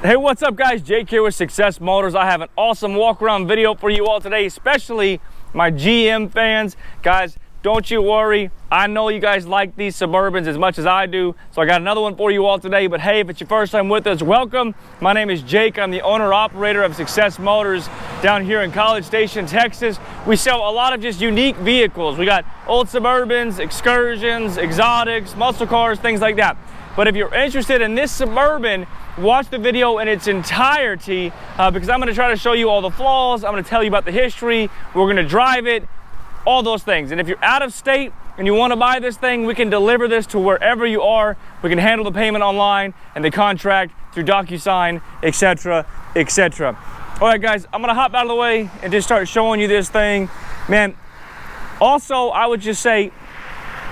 Hey, what's up guys? Jake here with Success Motors. I have an awesome walk around video for you all today, especially my GM fans. Guys, don't you worry. I know you guys like these Suburbans as much as I do, so I got another one for you all today. But hey, if it's your first time with us, welcome. My name is Jake. I'm the owner-operator of Success Motors down here in College Station, Texas. We sell a lot of just unique vehicles. We got old Suburbans, excursions, exotics, muscle cars, things like that. But if you're interested in this Suburban, watch the video in its entirety because I'm going to try to show you all the flaws. I'm going to tell you about the history. We're going to drive it, all those things. And if you're out of state and you want to buy this thing, we can deliver this to wherever you are. We can handle the payment online and the contract through DocuSign, etc., etc. All right, guys, I'm going to hop out of the way and just start showing you this thing. Man, also, I would just say,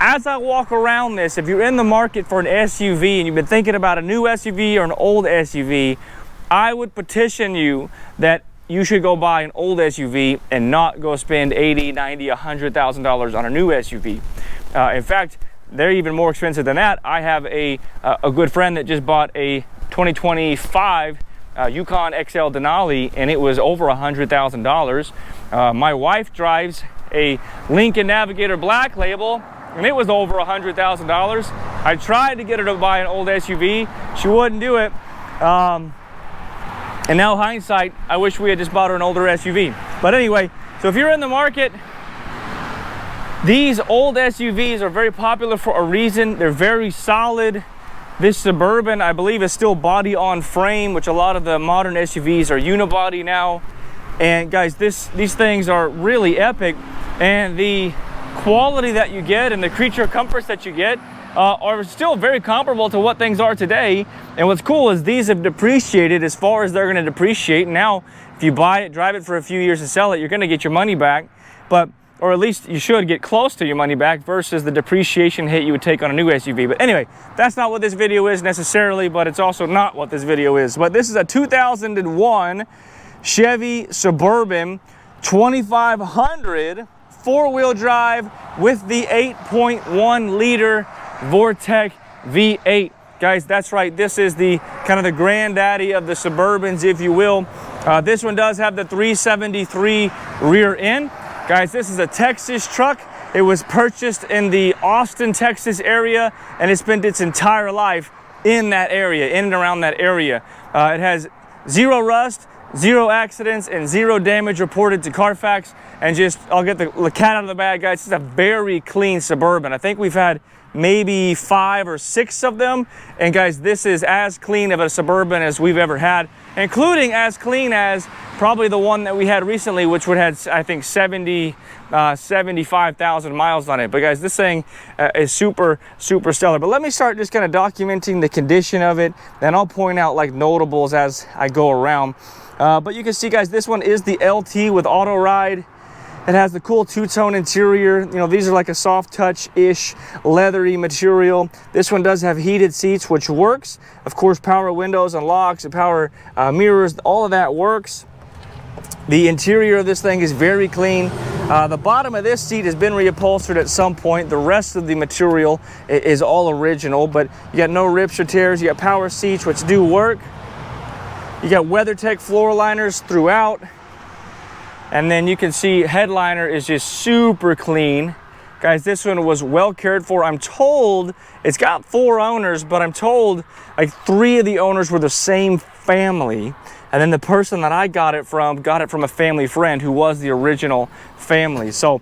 as I walk around this, if you're in the market for an SUV and you've been thinking about a new SUV or an old SUV, I would petition you that you should go buy an old SUV and not go spend $80,000, $90,000, $100,000 on a new SUV. In fact, they're even more expensive than that. I have a good friend that just bought a 2025 Yukon XL Denali, and it was over $100,000. My wife drives a Lincoln Navigator Black Label, and it was over $100,000. I tried to get her to buy an old SUV. She wouldn't do it. And now hindsight, I wish we had just bought her an older SUV. But anyway, so if you're in the market, these old SUVs are very popular for a reason. They're very solid. This Suburban, I believe, is still body on frame, which a lot of the modern SUVs are unibody now. And guys, these things are really epic. And the quality that you get and the creature comforts that you get are still very comparable to what things are today. And what's cool is these have depreciated as far as they're going to depreciate. Now, if you buy it, drive it for a few years and sell it, you're going to get your money back. Or at least you should get close to your money back versus the depreciation hit you would take on a new SUV. But anyway, that's not what this video is necessarily, but it's also not what this video is. But this is a 2001 Chevy Suburban 2500 four-wheel drive with the 8.1 liter Vortec V8. Guys, that's right. This is the kind of the granddaddy of the Suburbans, if you will. This one does have the 373 rear end. Guys, this is a Texas truck. It was purchased in the Austin, Texas area, and it spent its entire life in that area, in and around that area. It has zero rust, zero accidents, and zero damage reported to CarFax. And just, I'll get the cat out of the bag, guys. This is a very clean Suburban. I think we've had maybe 5 or 6 of them. And guys, this is as clean of a Suburban as we've ever had, including as clean as probably the one that we had recently, which would have, I think, 75,000 miles on it. But guys, this thing is super, super stellar. But let me start just kind of documenting the condition of it, and I'll point out like notables as I go around. But you can see, guys, this one is the LT with auto ride. It has the cool two-tone interior. You know, these are like a soft touch-ish leathery material. This one does have heated seats, which works. Of course, power windows and locks and power mirrors, all of that works. The interior of this thing is very clean. The bottom of this seat has been reupholstered at some point. The rest of the material is all original, but you got no rips or tears. You got power seats, which do work. You got WeatherTech floor liners throughout. And then you can see headliner is just super clean. Guys, this one was well cared for. I'm told it's got 4 owners, but I'm told like 3 of the owners were the same family. And then the person that I got it from a family friend who was the original family. So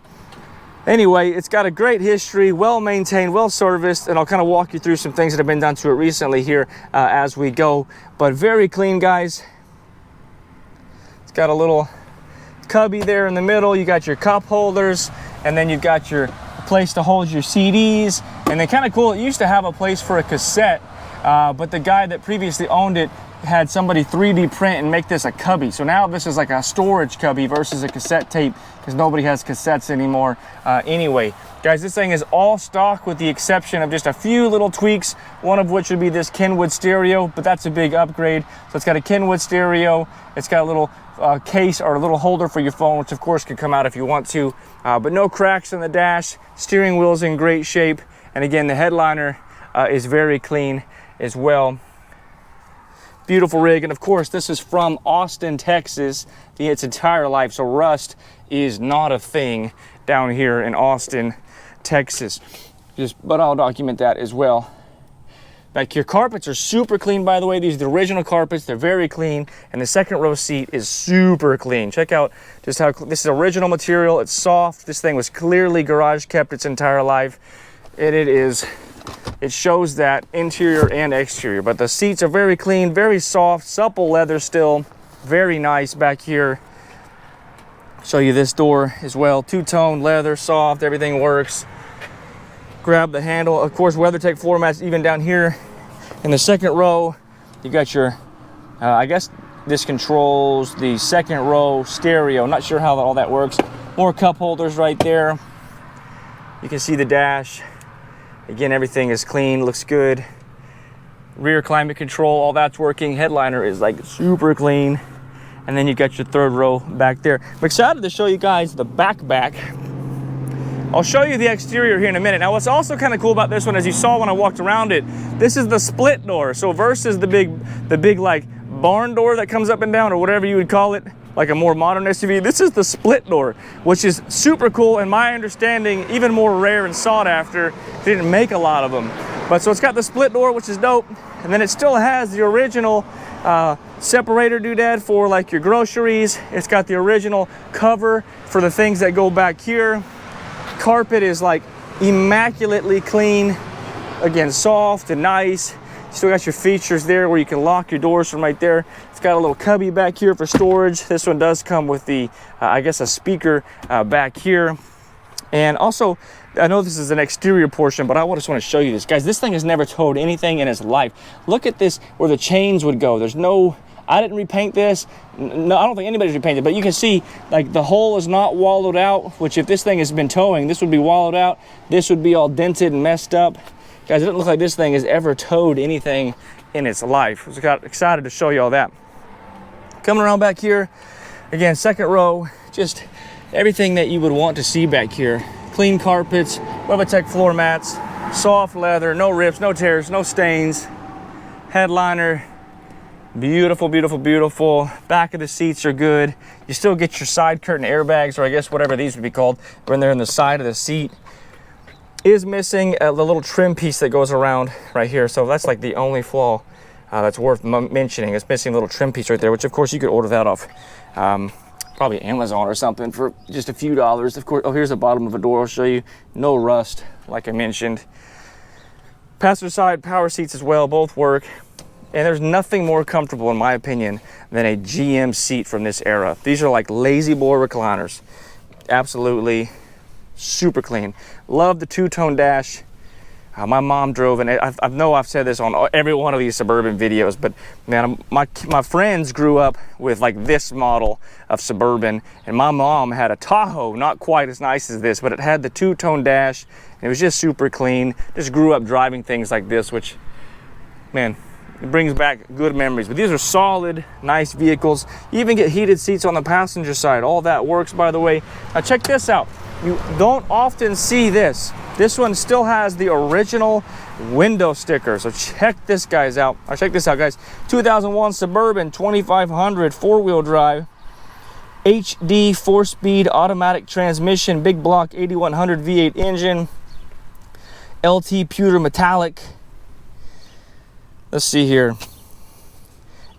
anyway, it's got a great history, well maintained, well serviced, and I'll kind of walk you through some things that have been done to it recently here as we go. But very clean, guys. It's got a little cubby there in the middle. You got your cup holders, and then you've got your place to hold your CDs. And then kind of cool, it used to have a place for a cassette, but the guy that previously owned it had somebody 3D print and make this a cubby. So now this is like a storage cubby versus a cassette tape, because nobody has cassettes anymore anyway. Guys, this thing is all stock with the exception of just a few little tweaks, one of which would be this Kenwood stereo, but that's a big upgrade. So it's got a Kenwood stereo. It's got a little case or a little holder for your phone, which of course can come out if you want to, but no cracks in the dash. Steering wheel's in great shape. And again, the headliner is very clean as well. Beautiful rig. And of course, this is from Austin, Texas, its entire life. So rust is not a thing down here in Austin, Texas. But I'll document that as well. Back here, carpets are super clean, by the way. These are the original carpets. They're very clean. And the second row seat is super clean. Check out just how this is original material. It's soft. This thing was clearly garage kept its entire life. And it shows that interior and exterior. But the seats are very clean, very soft, supple leather still. Very nice back here. Show you this door as well. Two-tone leather, soft, everything works. Grab the handle. Of course, WeatherTech floor mats even down here in the second row. You got your, I guess this controls the second row stereo. Not sure how all that works. More cup holders right there. You can see the dash. Again, everything is clean, looks good. Rear climate control, all that's working. Headliner is like super clean. And then you got your third row back there. I'm excited to show you guys the back. I'll show you the exterior here in a minute. Now, what's also kind of cool about this one, as you saw when I walked around it, this is the split door. So versus the big like barn door that comes up and down, or whatever you would call it, like a more modern SUV, this is the split door, which is super cool. And my understanding, even more rare and sought after. They didn't make a lot of them. But so it's got the split door, which is dope. And then it still has the original separator doodad for like your groceries. It's got the original cover for the things that go back here. Carpet is like immaculately clean, again, soft and nice. Still got your features there where you can lock your doors from right there. It's got a little cubby back here for storage. This one does come with the, I guess, a speaker back here. And also, I know this is an exterior portion, but I just want to show you this. Guys, this thing has never towed anything in its life. Look at this, where the chains would go. There's no, I didn't repaint this. No, I don't think anybody's repainted, but you can see like the hole is not wallowed out, which if this thing has been towing, this would be wallowed out. This would be all dented and messed up. Guys, it doesn't look like this thing has ever towed anything in its life. I was excited to show you all that. Coming around back here, again, second row, just everything that you would want to see back here. Clean carpets, WeatherTech floor mats, soft leather, no rips, no tears, no stains. Headliner, beautiful, beautiful, beautiful. Back of the seats are good. You still get your side curtain airbags, or I guess whatever these would be called, when they're in the side of the seat. Is missing the little trim piece that goes around right here. So that's like the only flaw that's worth mentioning. It's missing a little trim piece right there, which of course you could order that off probably Amazon or something for just a few dollars. Of course, oh, here's the bottom of a door. I'll show you. No rust, like I mentioned. Passenger side power seats as well, both work. And there's nothing more comfortable, in my opinion, than a GM seat from this era. These are like lazy boy recliners. Absolutely super clean. Love the two-tone dash. My mom drove, and I know I've said this on every one of these Suburban videos, but man, my friends grew up with like this model of Suburban, and my mom had a Tahoe, not quite as nice as this, but it had the two-tone dash, and it was just super clean. Just grew up driving things like this, which, man, it brings back good memories. But these are solid, nice vehicles. You even get heated seats on the passenger side. All that works, by the way. Now check this out. You don't often see this. This one still has the original window sticker. So check this guys out. Check this out, guys. 2001 Suburban 2500 four-wheel drive, HD 4-speed automatic transmission, big block 8100 V8 engine, LT pewter metallic. Let's see here.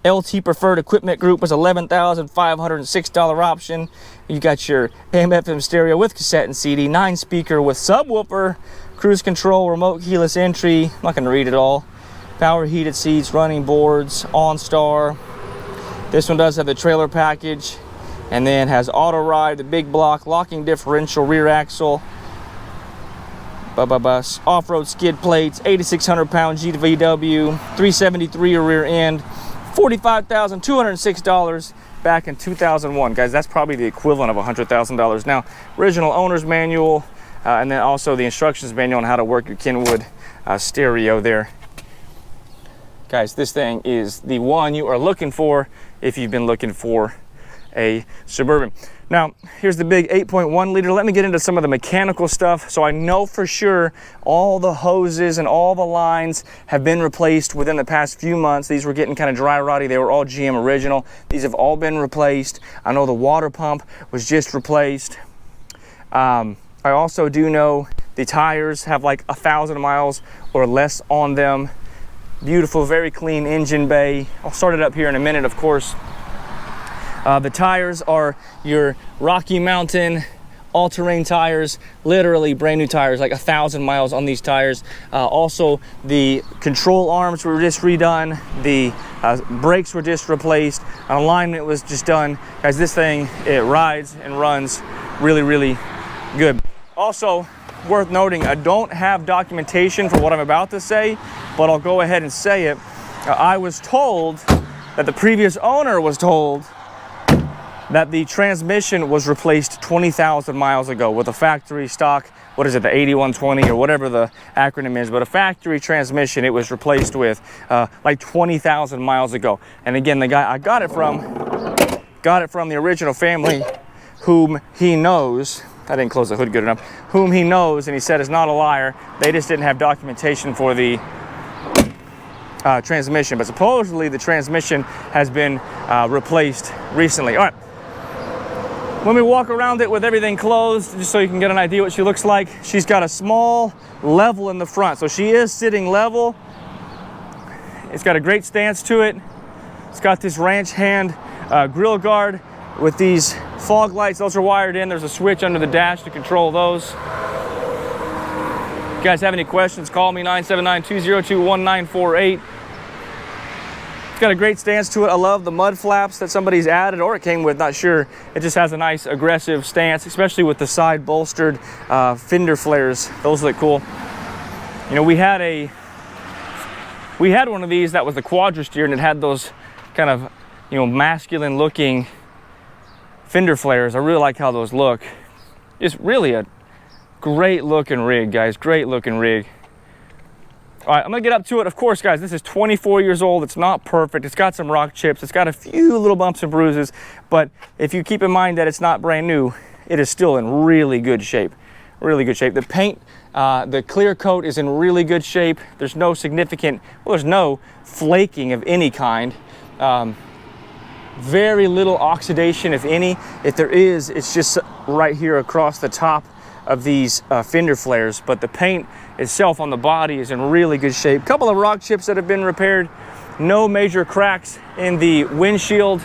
LT preferred equipment group was $11,506 option. You got your AM/FM stereo with cassette and CD, 9-speaker with subwoofer, cruise control, remote keyless entry. I'm not going to read it all. Power heated seats, running boards, OnStar. This one does have the trailer package, and then has auto ride, the big block, locking differential, rear axle, bus, off-road skid plates, 8,600 pound GVW, 373 rear end, $45,206 back in 2001. Guys, that's probably the equivalent of $100,000 now. Original owner's manual, and then also the instructions manual on how to work your Kenwood stereo there. Guys, this thing is the one you are looking for if you've been looking for a Suburban. Now, here's the big 8.1 liter. Let me get into some of the mechanical stuff. So I know for sure all the hoses and all the lines have been replaced within the past few months. These were getting kind of dry rotty. They were all GM original. These have all been replaced. I know the water pump was just replaced. I also do know the tires have like 1,000 miles or less on them. Beautiful, very clean engine bay. I'll start it up here in a minute, of course. The tires are your Rocky Mountain all-terrain tires, literally brand new tires, like 1,000 miles on these tires. Also, the control arms were just redone. The brakes were just replaced. An alignment was just done. Guys, this thing, it rides and runs really, really good. Also, worth noting, I don't have documentation for what I'm about to say, but I'll go ahead and say it. I was told that the previous owner was told that the transmission was replaced 20,000 miles ago with a factory stock, what is it, the 8.1L or whatever the acronym is, but a factory transmission it was replaced with like 20,000 miles ago. And again, the guy I got it from the original family whom he knows. I didn't close the hood good enough. Whom he knows, and he said is not a liar. They just didn't have documentation for the transmission, but supposedly the transmission has been replaced recently. All right. Let me walk around it with everything closed, just so you can get an idea what she looks like. She's got a small level in the front, so she is sitting level. It's got a great stance to it. It's got this ranch hand grill guard with these fog lights. Those are wired in. There's a switch under the dash to control those. If you guys have any questions, call me 979-202-1948. It's got a great stance to it. I love the mud flaps that somebody's added, or it came with, not sure. It just has a nice aggressive stance, especially with the side bolstered fender flares. Those look cool. You know, we had one of these that was the quadra steer, and it had those kind of, you know, masculine looking fender flares. I really like how those look. It's really a great looking rig, guys. Great looking rig. All right, I'm gonna get up to it. Of course, guys, this is 24 years old. It's not perfect. It's got some rock chips. It's got a few little bumps and bruises, but if you keep in mind that it's not brand new, it is still in really good shape. Really good shape. The paint, the clear coat is in really good shape. There's no significant, well, there's no flaking of any kind. Very little oxidation, if any. If there is, it's just right here across the top of these fender flares, but the paint itself on the body is in really good shape. Couple of rock chips that have been repaired. No major cracks in the windshield.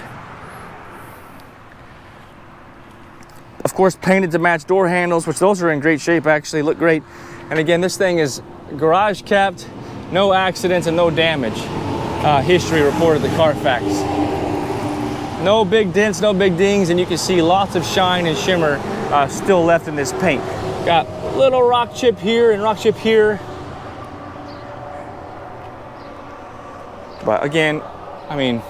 Of course, painted to match door handles, which those are in great shape, actually look great. And again, this thing is garage kept, no accidents and no damage. History reported the CarFax. No big dents, no big dings, and you can see lots of shine and shimmer still left in this paint. Got little rock chip here and rock chip here. But again, I mean,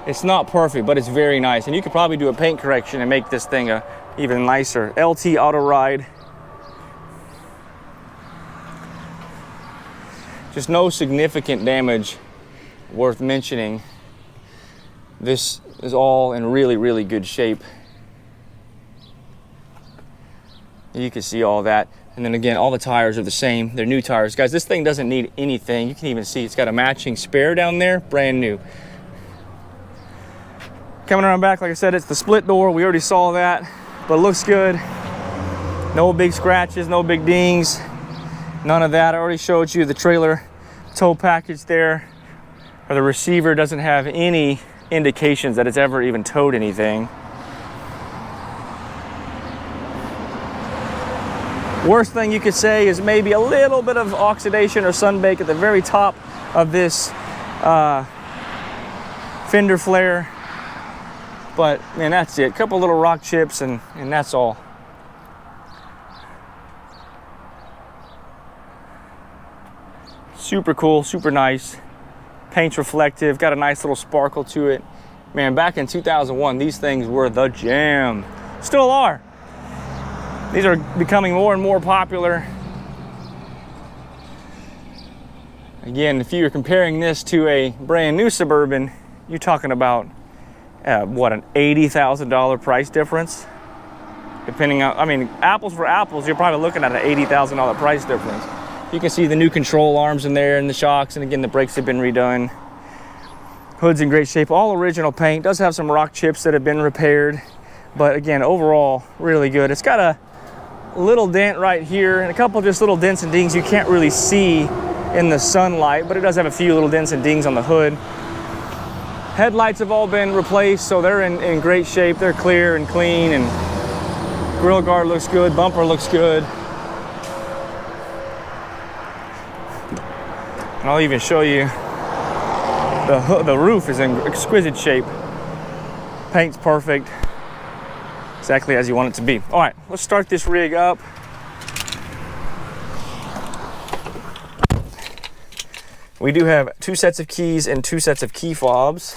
it's not perfect, but it's very nice. And you could probably do a paint correction and make this thing a even nicer. LT Auto Ride. Just no significant damage worth mentioning. This is all in really, really good shape. You can see all that. And then again, all the tires are the same. They're new tires. Guys, this thing doesn't need anything. You can even see it's got a matching spare down there, brand new. Coming around back, like I said, it's the split door. We already saw that, but it looks good. No big scratches, no big dings, none of that. I already showed you the trailer tow package there, or the receiver doesn't have any indications that it's ever even towed anything. Worst thing you could say is maybe a little bit of oxidation or sunbake at the very top of this fender flare. But man, that's it. A couple little rock chips and that's all. Super cool, super nice. Paint's reflective, got a nice little sparkle to it. Man, back in 2001, these things were the jam. Still are. These are becoming more and more popular. Again, if you're comparing this to a brand new Suburban, you're talking about what, an $80,000 price difference? Depending on, I mean, apples for apples, you're probably looking at an $80,000 price difference. You can see the new control arms in there and the shocks, and again, the brakes have been redone. Hood's in great shape, all original paint. Does have some rock chips that have been repaired, but again, overall, really good. It's got a little dent right here and a couple just little dents and dings you can't really see in the sunlight, but it does have a few little dents and dings on the hood. Headlights have all been replaced, so they're in great shape. They're clear and clean, and grill guard looks good, bumper looks good. And I'll even show you the roof is in exquisite shape. Paint's perfect, exactly as you want it to be. All right, let's start this rig up. We do have 2 sets of keys and 2 sets of key fobs.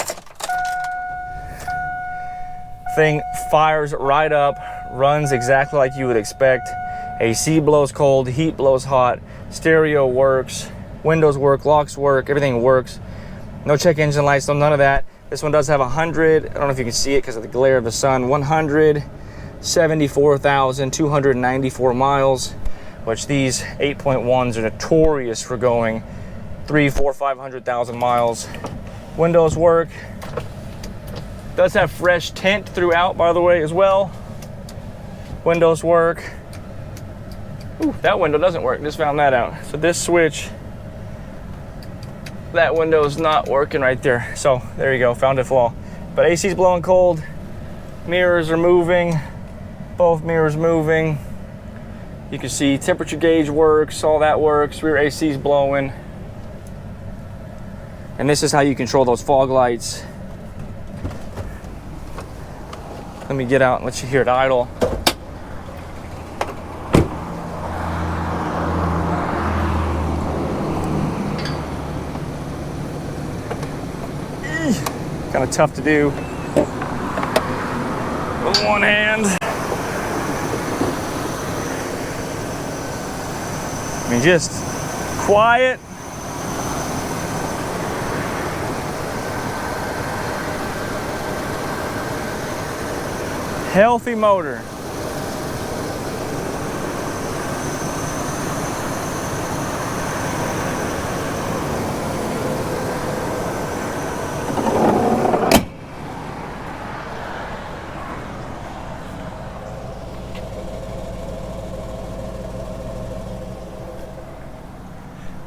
Thing fires right up, runs exactly like you would expect. AC blows cold, heat blows hot, stereo works, windows work, locks work, everything works. No check engine lights, no, none of that. This one does have 100, I don't know if you can see it because of the glare of the sun, 174,294 miles, which these 8.1s are notorious for going 300, 400, 500,000 miles. Windows work. Does have fresh tint throughout, by the way, as well. Windows work. Ooh, that window doesn't work, just found that out. So this switch, that window is not working right there. So there you go, found a flaw. But AC's blowing cold, mirrors are moving, both mirrors moving. You can see temperature gauge works, all that works, rear AC's blowing. And this is how you control those fog lights. Let me get out and let you hear it idle. Kind of tough to do with one hand. I mean, just quiet. Healthy motor.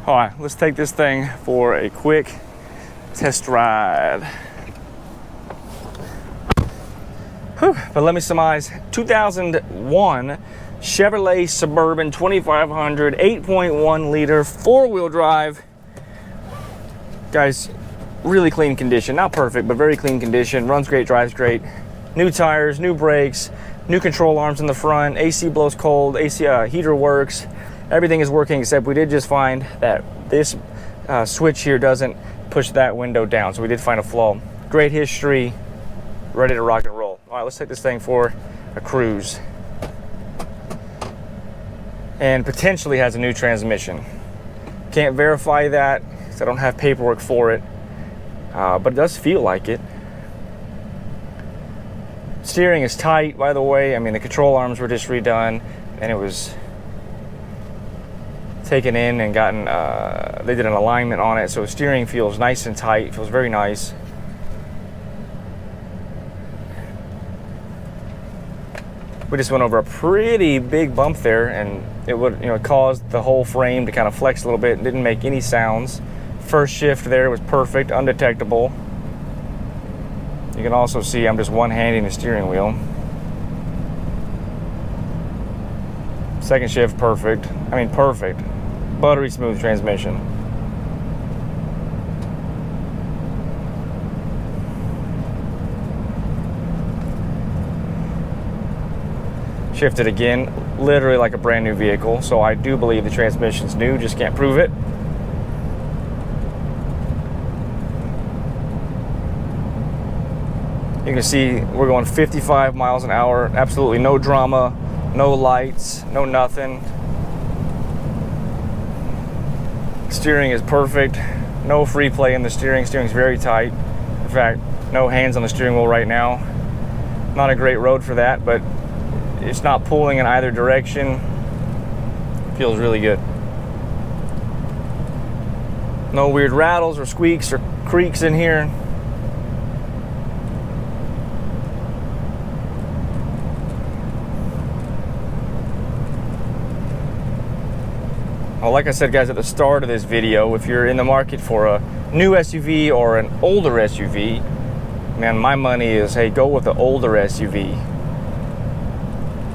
All right, let's take this thing for a quick test ride. Whew. But let me surmise, 2001 Chevrolet Suburban 2500, 8.1 liter, 4-wheel drive. Guys, really clean condition, not perfect, but very clean condition. Runs great, drives great. New tires, new brakes, new control arms in the front, AC blows cold, AC heater works. Everything is working, except we did just find that this switch here doesn't push that window down, so we did find a flaw. Great history, ready to rock and roll. All right, let's take this thing for a cruise. And potentially has a new transmission. Can't verify that because I don't have paperwork for it, but it does feel like it. Steering is tight, by the way. I mean, the control arms were just redone, and it was taken in and gotten, they did an alignment on it, so steering feels nice and tight, feels very nice. We just went over a pretty big bump there, and it would, caused the whole frame to kind of flex a little bit and didn't make any sounds. First shift there was perfect, undetectable. You can also see I'm just one-handing the steering wheel. Second shift, perfect. I mean, perfect. Buttery smooth transmission. Shifted again, literally like a brand new vehicle. So I do believe the transmission's new, just can't prove it. You can see we're going 55 miles an hour, absolutely no drama, no lights, no nothing. Steering is perfect, no free play in the steering. Steering's very tight. In fact, No hands on the steering wheel right now. Not a great road for that, but it's not pulling in either direction. Feels really good. No weird rattles or squeaks or creaks in here. Well, like I said, guys, at the start of this video, if you're in the market for a new SUV or an older SUV, man, my money is, hey, go with the older SUV.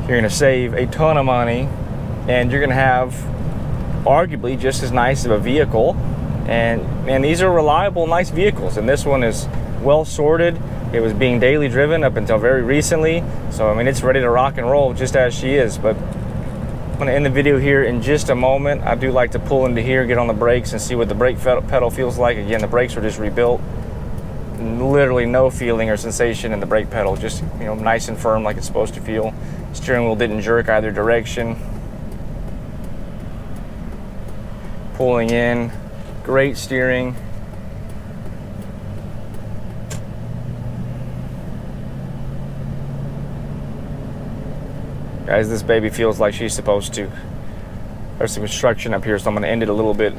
You're going to save a ton of money, and you're going to have arguably just as nice of a vehicle. And these are reliable, nice vehicles. And this one is well sorted. It was being daily driven up until very recently. So, I mean, it's ready to rock and roll just as she is. But I'm going to end the video here in just a moment. I do like to pull into here, get on the brakes, and see what the brake pedal feels like. Again, the brakes were just rebuilt. Literally no feeling or sensation in the brake pedal. Just, you know, nice and firm like it's supposed to feel. Steering wheel didn't jerk either direction. Pulling in, great steering. Guys, this baby feels like she's supposed to. There's some construction up here, so I'm going to end it a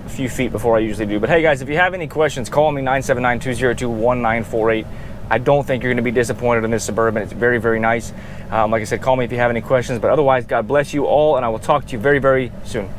few feet before I usually do. But hey, guys, if you have any questions, call me 979-202-1948. I don't think you're going to be disappointed in this Suburban. It's very, very nice. Like I said, call me if you have any questions. But otherwise, God bless you all, and I will talk to you very, very soon.